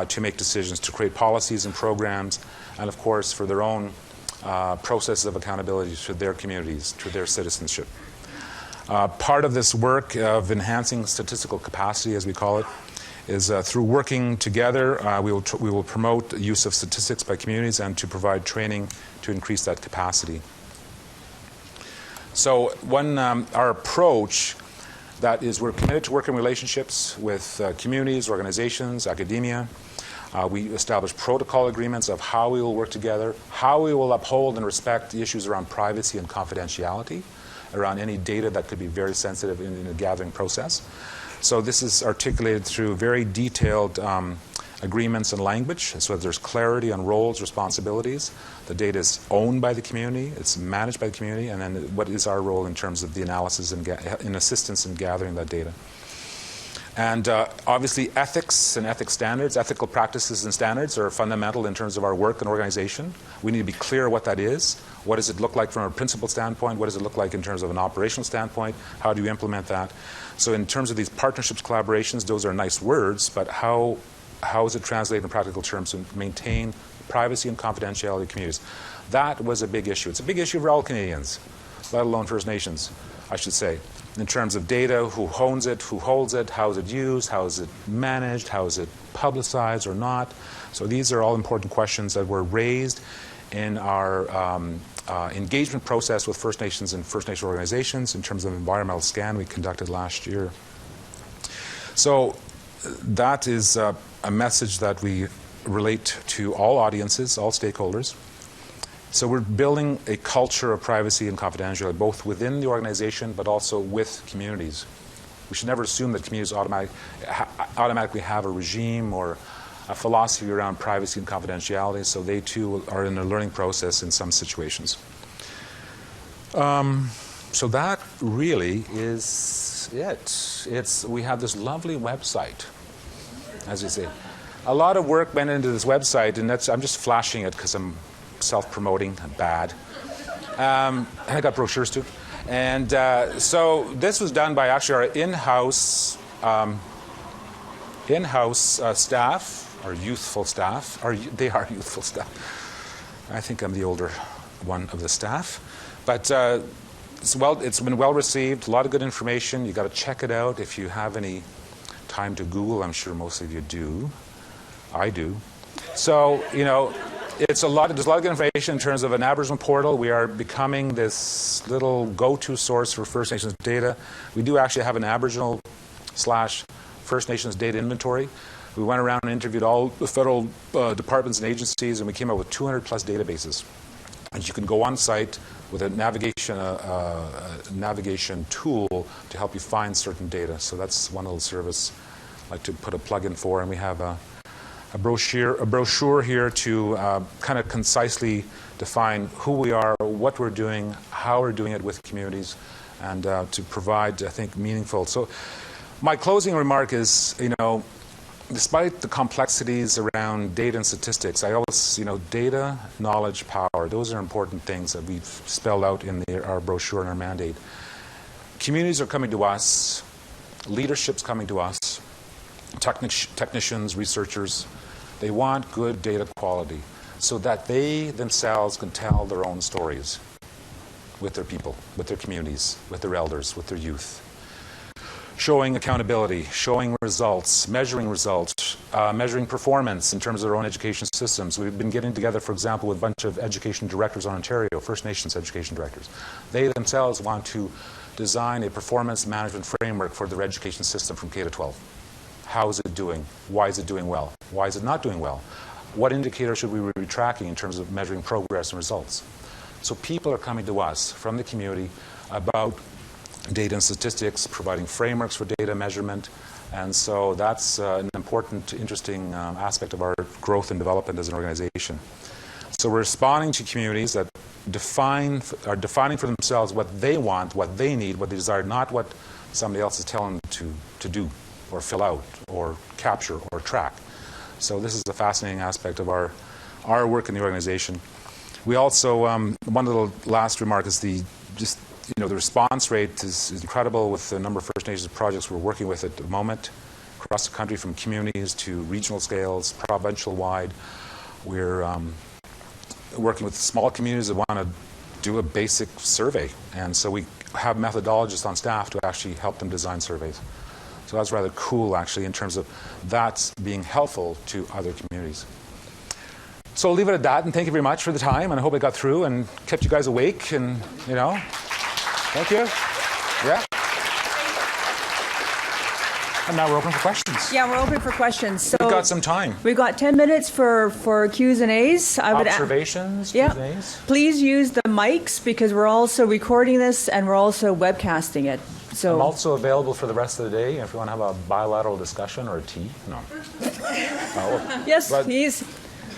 to make decisions, to create policies and programs, and of course for their own processes of accountability to their communities, to their citizenship. Part of this work of enhancing statistical capacity, as we call it, is through working together, we will promote the use of statistics by communities and to provide training to increase that capacity. So our approach, that is, we're committed to working relationships with communities, organizations, academia. We establish protocol agreements of how we will work together, how we will uphold and respect the issues around privacy and confidentiality, around any data that could be very sensitive in the gathering process. So this is articulated through very detailed agreements and language, so that there's clarity on roles, responsibilities. The data is owned by the community, it's managed by the community, and then what is our role in terms of the analysis and in assistance in gathering that data. And obviously ethics and ethics standards, ethical practices and standards are fundamental in terms of our work and organization. We need to be clear what that is. What does it look like from a principle standpoint? What does it look like in terms of an operational standpoint? How do you implement that? So in terms of these partnerships, collaborations, those are nice words, but how is it translated in practical terms to maintain privacy and confidentiality of communities? That was a big issue. It's a big issue for all Canadians, let alone First Nations, I should say. In terms of data, who owns it, who holds it, how is it used, how is it managed, how is it publicized or not. So these are all important questions that were raised in our engagement process with First Nations and First Nation organizations in terms of environmental scan we conducted last year. So that is a message that we relate to all audiences, all stakeholders. So we're building a culture of privacy and confidentiality, both within the organization but also with communities. We should never assume that communities automatically have a regime or a philosophy around privacy and confidentiality, so they too are in a learning process in some situations. So that really is it. We have this lovely website, as you say. A lot of work went into this website, and I'm just flashing it because I'm self-promoting, bad. And I got brochures too. And so this was done by actually our in-house staff, our youthful staff. They are youthful staff. I think I'm the older one of the staff. But it's been well received, a lot of good information. You got to check it out if you have any time to Google. I'm sure most of you do. I do. So, there's a lot of good information in terms of an Aboriginal portal. We are becoming this little go-to source for First Nations data. We do actually have an Aboriginal/First Nations data inventory. We went around and interviewed all the federal departments and agencies, and we came up with 200 plus databases. And you can go on site with a navigation tool to help you find certain data. So that's one little service I'd like to put a plug in for. And we have a brochure here to kind of concisely define who we are, what we're doing, how we're doing it with communities, and to provide, I think, meaningful. So my closing remark is, despite the complexities around data and statistics, I always, data, knowledge, power, those are important things that we've spelled out in our brochure and our mandate. Communities are coming to us, leadership's coming to us, technicians, researchers. They want good data quality so that they themselves can tell their own stories with their people, with their communities, with their elders, with their youth. Showing accountability, showing results, measuring performance in terms of their own education systems. We've been getting together, for example, with a bunch of education directors on Ontario, First Nations education directors. They themselves want to design a performance management framework for their education system from K to 12. How is it doing? Why is it doing well? Why is it not doing well? What indicators should we be tracking in terms of measuring progress and results? So people are coming to us from the community about data and statistics, providing frameworks for data measurement. And so that's an important, interesting aspect of our growth and development as an organization. So we're responding to communities that are defining for themselves what they want, what they need, what they desire, not what somebody else is telling them to do or fill out or capture or track. So this is a fascinating aspect of our work in the organization. We also, one little last remark is the response rate is incredible with the number of First Nations projects we're working with at the moment, across the country from communities to regional scales, provincial-wide. We're working with small communities that want to do a basic survey. And so we have methodologists on staff to actually help them design surveys. So that's rather cool, actually, in terms of that's being helpful to other communities. So I'll leave it at that, and thank you very much for the time, and I hope I got through and kept you guys awake, and, thank you. Yeah. And now we're open for questions. Yeah, we're open for questions. So we've got some time. We've got 10 minutes for Q's and A's. Observations, Q's and A's. Please use the mics because we're also recording this and we're also webcasting it. So I'm also available for the rest of the day if you want to have a bilateral discussion or a tea. No. Yes, please.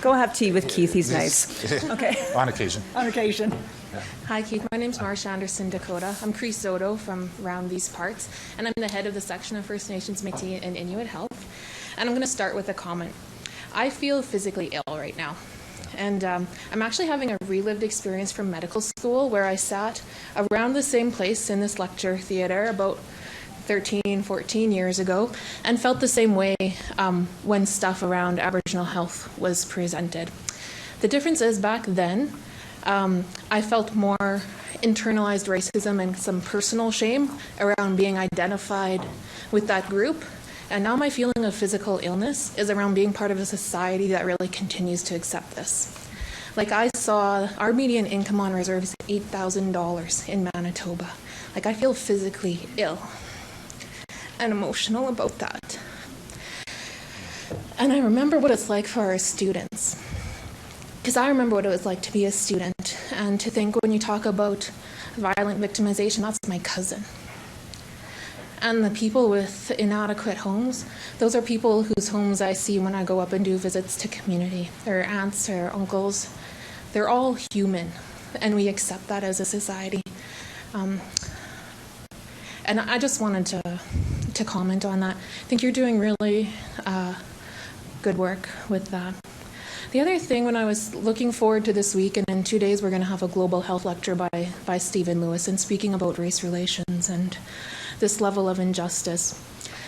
Go have tea with Keith. He's nice. Okay. On occasion. On occasion. Hi, Keith. My name's Mar Sanderson, Dakota. I'm Cree Soto from around these parts, and I'm the head of the section of First Nations, Métis, and Inuit Health. And I'm going to start with a comment. I feel physically ill right now. And I'm actually having a relived experience from medical school where I sat around the same place in this lecture theater about 13, 14 years ago and felt the same way when stuff around Aboriginal health was presented. The difference is back then, I felt more internalized racism and some personal shame around being identified with that group. And now my feeling of physical illness is around being part of a society that really continues to accept this. Like I saw our median income on reserve is $8,000 in Manitoba. Like I feel physically ill and emotional about that. And I remember what it's like for our students. Because I remember what it was like to be a student and to think when you talk about violent victimization, that's my cousin. And the people with inadequate homes, those are people whose homes I see when I go up and do visits to community. Their aunts or uncles. They're all human, and we accept that as a society. And I just wanted to comment on that. I think you're doing really good work with that. The other thing, when I was looking forward to this week, and in 2 days we're going to have a global health lecture by Stephen Lewis and speaking about race relations and this level of injustice,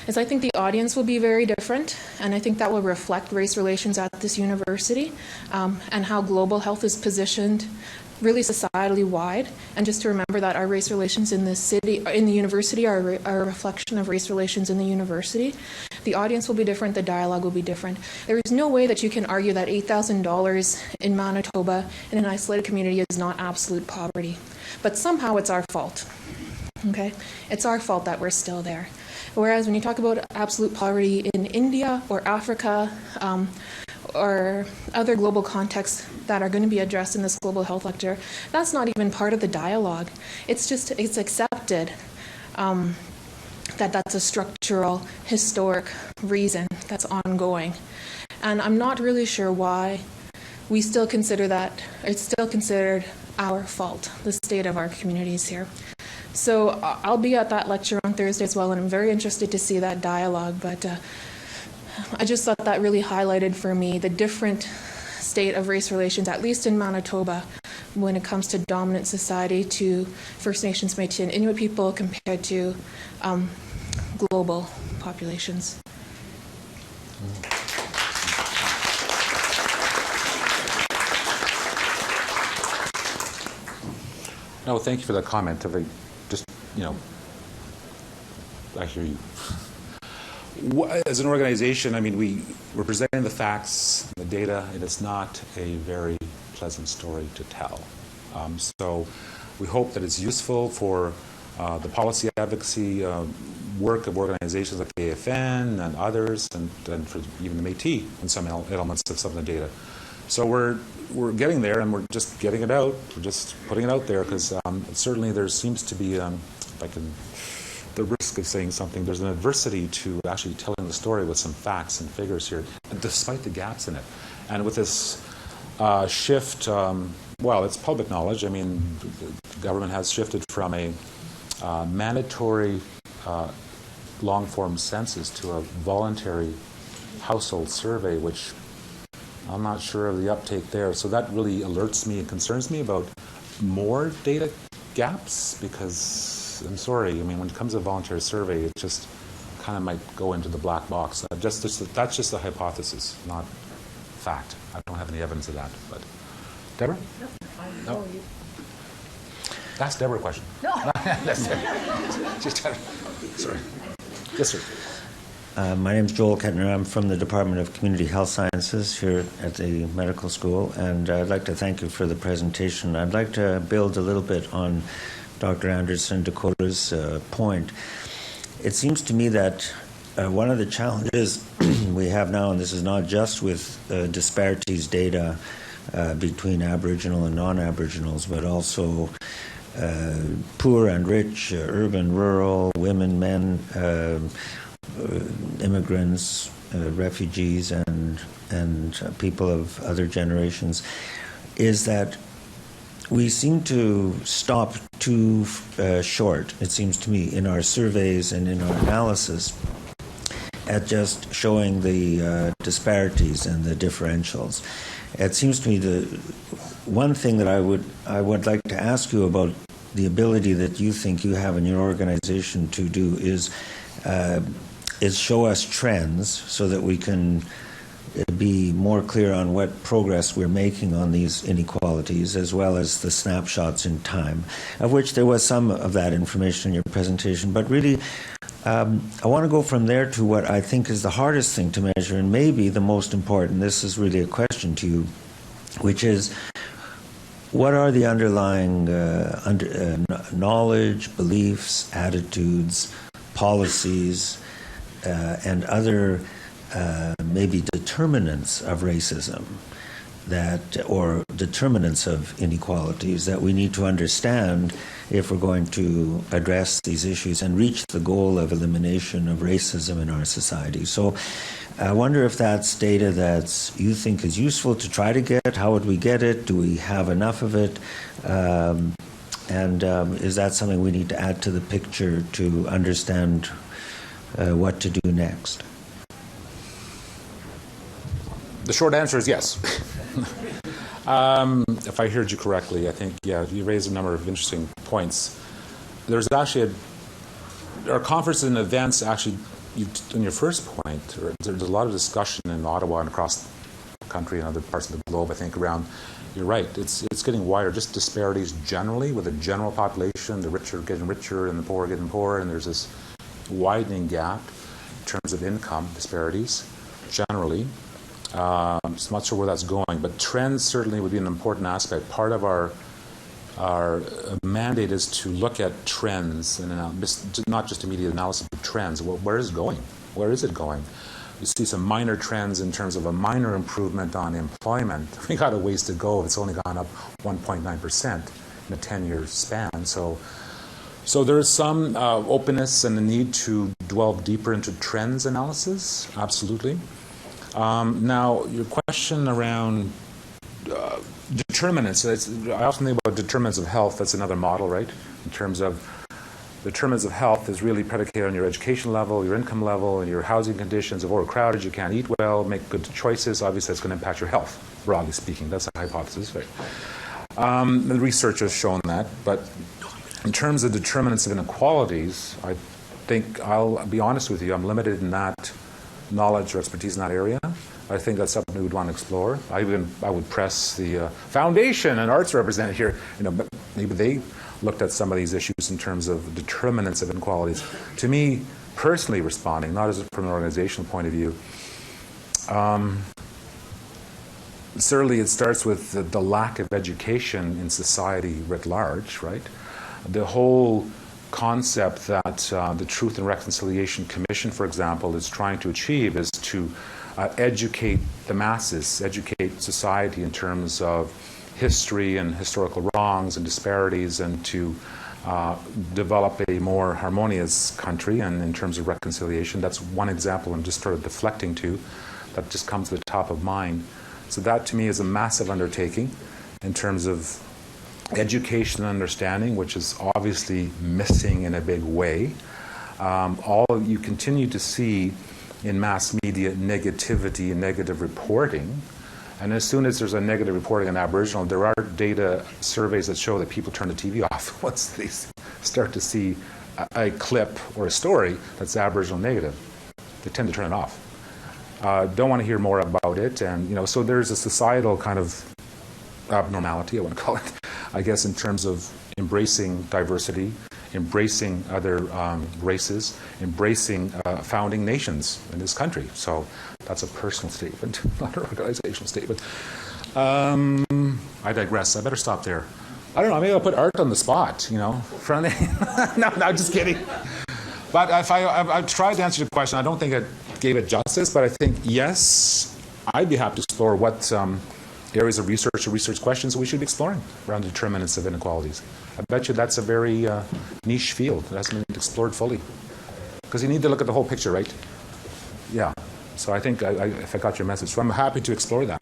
is I think the audience will be very different, and I think that will reflect race relations at this university and how global health is positioned really societally wide, and just to remember that our race relations in the city, in the university, are a reflection of race relations in the university. The audience will be different, the dialogue will be different. There is no way that you can argue that $8,000 in Manitoba in an isolated community is not absolute poverty, but somehow it's our fault. Okay, it's our fault that we're still there. Whereas when you talk about absolute poverty in India or Africa or other global contexts that are going to be addressed in this global health lecture, that's not even part of the dialogue. It's just, it's accepted that that's a structural, historic reason that's ongoing. And I'm not really sure why we still consider that, it's still considered our fault, the state of our communities here. So I'll be at that lecture on Thursday as well, and I'm very interested to see that dialogue, but I just thought that really highlighted for me the different state of race relations, at least in Manitoba, when it comes to dominant society, to First Nations, Métis, and Inuit people compared to global populations. No, thank you for that comment. Just, I hear you. As an organization, I mean, we're presenting the facts, the data, and it's not a very pleasant story to tell. So we hope that it's useful for the policy advocacy work of organizations like the AFN and others, and for even the Métis in some elements of some of the data. So we're getting there, and we're just getting it out. We're just putting it out there because certainly there seems to be, if I can, the risk of saying something, there's an adversity to actually telling the story with some facts and figures here, despite the gaps in it. And with this shift, well, it's public knowledge. I mean, the government has shifted from a mandatory long-form census to a voluntary household survey, which I'm not sure of the uptake there. So that really alerts me and concerns me about more data gaps, because I'm sorry, I mean, when it comes to a voluntary survey, it just kind of might go into the black box. That's just a hypothesis, not fact. I don't have any evidence of that. But Deborah? No. That's Deborah question. No. That's Deborah. Just sorry. Yes, sir. My name is Joel Kettner. I'm from the Department of Community Health Sciences here at the medical school, and I'd like to thank you for the presentation. I'd like to build a little bit on Dr. Anderson Dakota's point. It seems to me that one of the challenges we have now, and this is not just with disparities data between Aboriginal and non-Aboriginals, but also poor and rich, urban, rural, women, men, immigrants, refugees and people of other generations, is that we seem to stop too short, it seems to me, in our surveys and in our analysis at just showing the disparities and the differentials. It seems to me the one thing that I would like to ask you about the ability that you think you have in your organization to do is show us trends so that we can be more clear on what progress we're making on these inequalities, as well as the snapshots in time, of which there was some of that information in your presentation. But really, I want to go from there to what I think is the hardest thing to measure, and maybe the most important. This is really a question to you, which is, what are the underlying knowledge, beliefs, attitudes, policies, and other maybe determinants of racism or determinants of inequalities that we need to understand if we're going to address these issues and reach the goal of elimination of racism in our society. So I wonder if that's data that you think is useful to try to get. How would we get it? Do we have enough of it? And is that something we need to add to the picture to understand what to do next? The short answer is yes. If I heard you correctly, I think, yeah, you raised a number of interesting points. There's actually our conferences and events, actually, in your first point, there's a lot of discussion in Ottawa and across the country and other parts of the globe, I think, around, you're right, it's getting wider, just disparities generally with the general population, the richer getting richer and the poor getting poorer, and there's this widening gap in terms of income disparities generally. I'm not sure where that's going, but trends certainly would be an important aspect. Part of our mandate is to look at trends and not just immediate analysis, but trends. Well, where is it going? Where is it going? You see some minor trends in terms of a minor improvement on employment. We got a ways to go. It's only gone up 1.9% in a 10-year span. So there's some openness and the need to delve deeper into trends analysis. Absolutely. Now, your question around determinants. I often think about determinants of health. That's another model, right? In terms of determinants of health is really predicated on your education level, your income level, and your housing conditions. If overcrowded, you can't eat well, make good choices. Obviously, that's going to impact your health, broadly speaking. That's a hypothesis, right? The research has shown that. But in terms of determinants of inequalities, I think I'll be honest with you. I'm limited in that knowledge or expertise in that area. I think that's something we would want to explore. I would press the foundation and arts represented here. But maybe they looked at some of these issues in terms of determinants of inequalities. To me, personally responding, not as from an organizational point of view, certainly it starts with the lack of education in society writ large, right? The whole concept that the Truth and Reconciliation Commission, for example, is trying to achieve is to educate the masses, educate society in terms of history and historical wrongs and disparities, and to develop a more harmonious country and in terms of reconciliation. That's one example I'm just sort of deflecting to, that just comes to the top of mind. So that to me is a massive undertaking in terms of education and understanding, which is obviously missing in a big way. All you continue to see in mass media negativity and negative reporting. And as soon as there's a negative reporting on Aboriginal, there are data surveys that show that people turn the TV off once they start to see a clip or a story that's Aboriginal negative. They tend to turn it off. Don't want to hear more about it. And, so there's a societal kind of abnormality, I want to call it, I guess, in terms of embracing diversity, embracing other races, embracing founding nations in this country. So that's a personal statement, not an organizational statement. I digress. I better stop there. I don't know, maybe I'll put art on the spot, no, just kidding. But if I've tried to answer your question. I don't think I gave it justice, but I think, yes, I'd be happy to explore what areas of research or research questions we should be exploring around determinants of inequalities. I bet you that's a very niche field that hasn't been explored fully. Because you need to look at the whole picture, right? Yeah. So I think if I got your message, so I'm happy to explore that.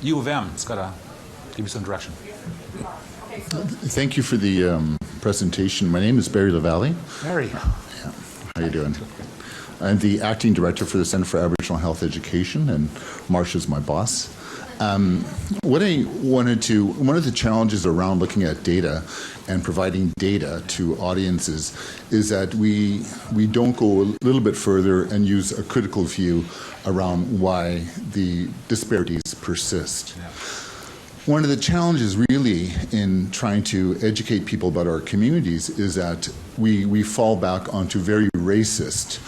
U of M has got to give you some direction. Thank you for the presentation. My name is Barry LaValley. Barry. Yeah. How you doing? I'm the acting director for the Center for Aboriginal Health Education, and Marsha's my boss. One of the challenges around looking at data and providing data to audiences is that we don't go a little bit further and use a critical view around why the disparities persist. Yeah. One of the challenges really in trying to educate people about our communities is that we fall back onto very racist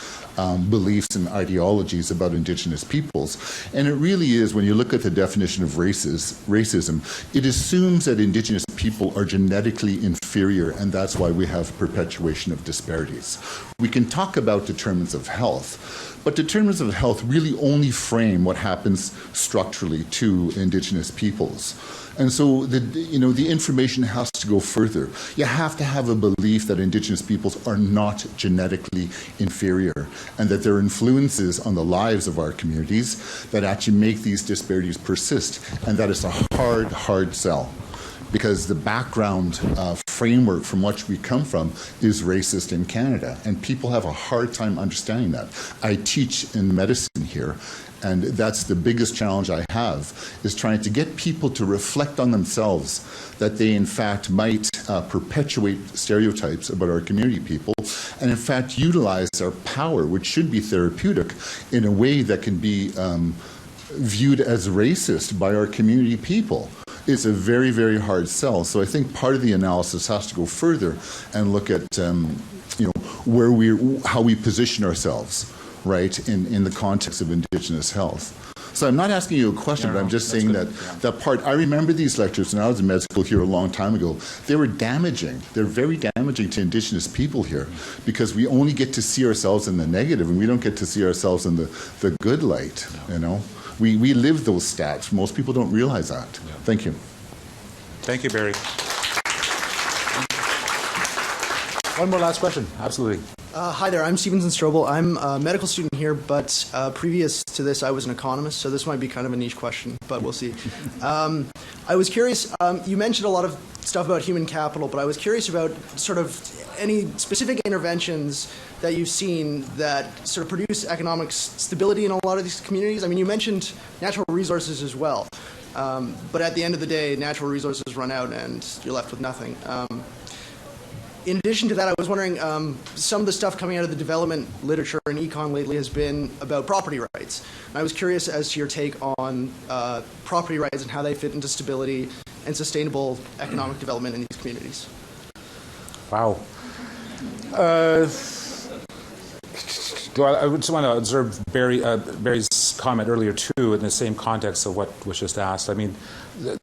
beliefs and ideologies about Indigenous peoples. And it really is, when you look at the definition of racism, it assumes that Indigenous people are genetically inferior, and that's why we have perpetuation of disparities. We can talk about determinants of health, but determinants of health really only frame what happens structurally to Indigenous peoples. And so the information has to go further. You have to have a belief that Indigenous peoples are not genetically inferior and that there are influences on the lives of our communities that actually make these disparities persist. And that is a hard sell, because the background framework from which we come from is racist in Canada, and people have a hard time understanding that. I teach in medicine here, and that's the biggest challenge I have, is trying to get people to reflect on themselves, that they in fact might perpetuate stereotypes about our community people, and in fact utilize our power, which should be therapeutic, in a way that can be viewed as racist by our community people. It's a very, very hard sell. So I think part of the analysis has to go further and look at how we position ourselves, right, in the context of Indigenous health. So I'm not asking you a question, but I'm just saying that part. I remember these lectures when I was in med school here a long time ago. They were damaging. They're very damaging to Indigenous people here, because we only get to see ourselves in the negative, and we don't get to see ourselves in the good light, you know. We live those stats. Most people don't realize that. Yeah. Thank you. Thank you, Barry. One more last question. Absolutely. Hi there, I'm Stevenson Strobel. I'm a medical student here, but previous to this I was an economist, so this might be kind of a niche question, but we'll see. I was curious, you mentioned a lot of stuff about human capital, but I was curious about sort of any specific interventions that you've seen that sort of produce economic stability in a lot of these communities. I mean, you mentioned natural resources as well, but at the end of the day, natural resources run out and you're left with nothing. In addition to that, I was wondering, some of the stuff coming out of the development literature in econ lately has been about property rights. And I was curious as to your take on property rights and how they fit into stability and sustainable economic development in these communities. Wow. I just want to observe Barry's comment earlier, too, in the same context of what was just asked. I mean,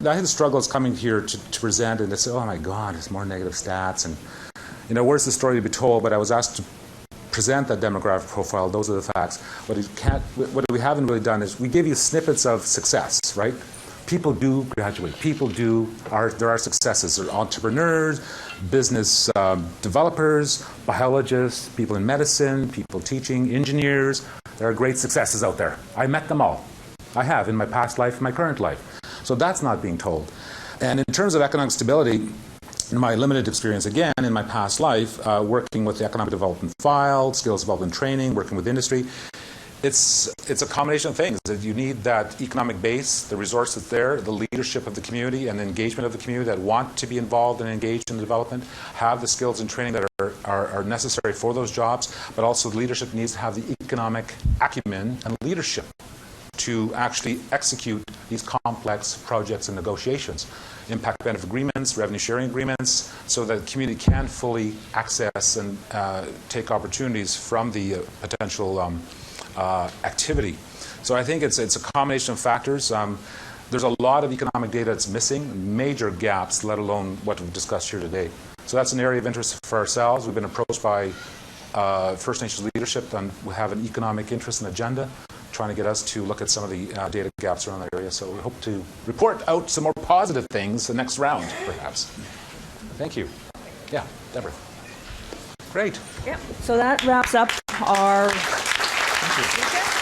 I had struggles coming here to present and to say, oh my God, it's more negative stats. And, you know, where's the story to be told? But I was asked to present that demographic profile. Those are the facts. What we haven't really done is we give you snippets of success, right? People do graduate. There are successes. There are entrepreneurs, business developers, biologists, people in medicine, people teaching, engineers. There are great successes out there. I met them all. I have in my past life, my current life. So that's not being told. And in terms of economic stability, in my limited experience, again, in my past life, working with the economic development file, skills development training, working with industry, it's a combination of things. That you need that economic base, the resources there, the leadership of the community and the engagement of the community that want to be involved and engaged in the development, have the skills and training that are necessary for those jobs, but also the leadership needs to have the economic acumen and leadership to actually execute these complex projects and negotiations, impact benefit agreements, revenue sharing agreements, so that the community can fully access and take opportunities from the potential activity. So I think it's a combination of factors. There's a lot of economic data that's missing, major gaps, let alone what we've discussed here today. So that's an area of interest for ourselves. We've been approached by First Nations leadership, and we have an economic interest and agenda trying to get us to look at some of the data gaps around that area. So we hope to report out some more positive things the next round, perhaps. Thank you. Yeah, Deborah. Great. Yep. So that wraps up our... Thank you.